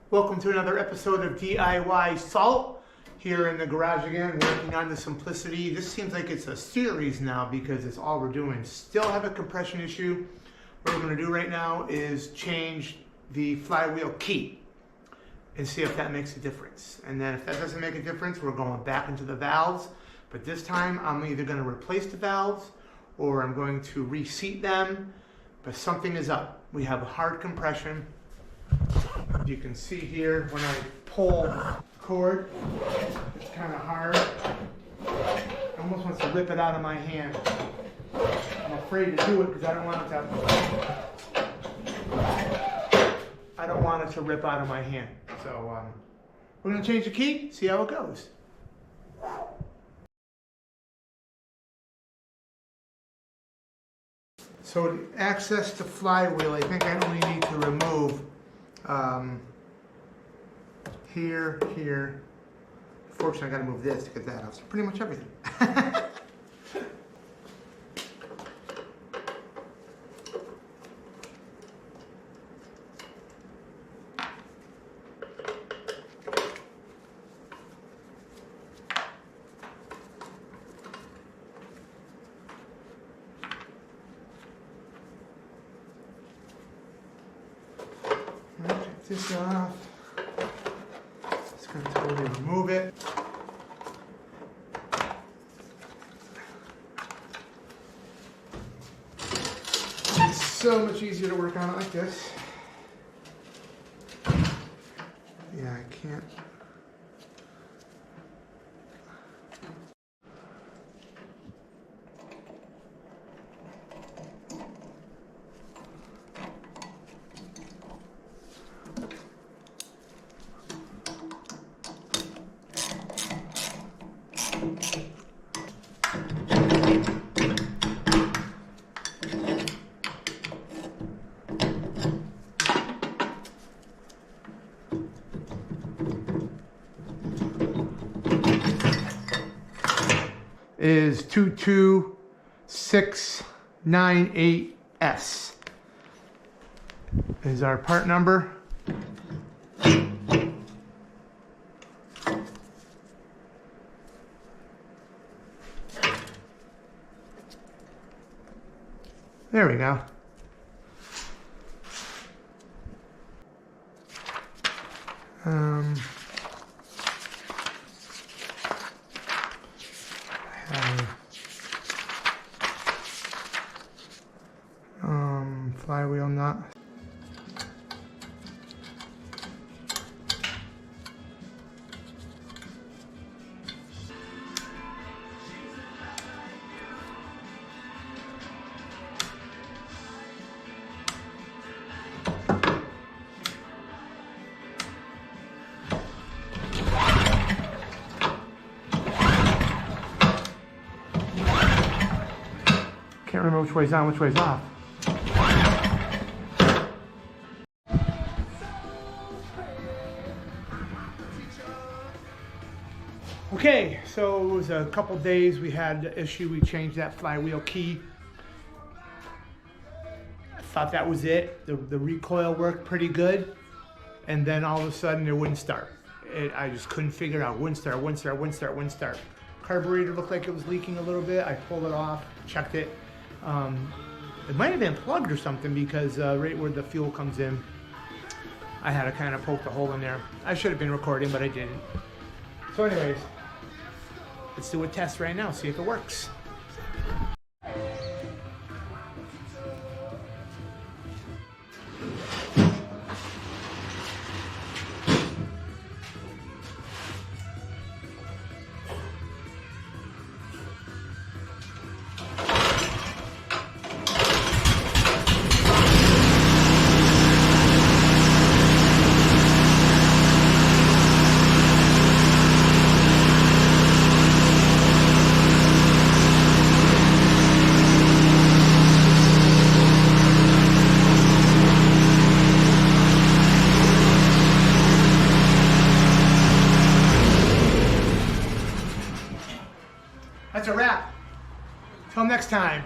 Welcome to another episode of DIY Salt. Here in the garage again, working on the simplicity. This seems like it's a series now because it's all we're doing. Still have a compression issue. What we're going to do right now is change the flywheel key and see if that makes a difference. And then if that doesn't make a difference, we're going back into the valves. But this time I'm either going to replace the valves or I'm going to reseat them. But something is up. We have a hard compression. You can see here when I pull the cord, it's kind of hard. It almost wants to rip it out of my hand. I'm afraid to do it because I don't want it to rip out of my hand. So we're going to change the key, see how it goes. So to access the flywheel, I think I only need to remove here. Fortunately, I got to move this to get that off. So pretty much everything. Take this off. Just going to totally remove it. It's so much easier to work on it like this. Yeah, I can't. Is 22698S is our part number. There we go. Flywheel nut. Can't remember which way's on, which way's off. Okay, so it was a couple days we had the issue. We changed that flywheel key. I thought that was it. The recoil worked pretty good. And then all of a sudden it wouldn't start. I just couldn't figure it out. Wouldn't start. Carburetor looked like it was leaking a little bit. I pulled it off, checked it. It might have been plugged or something because right where the fuel comes in, I had to kind of poke the hole in there. I should have been recording, but I didn't. So anyways, let's do a test right now, see if it works. That's a wrap. Till next time.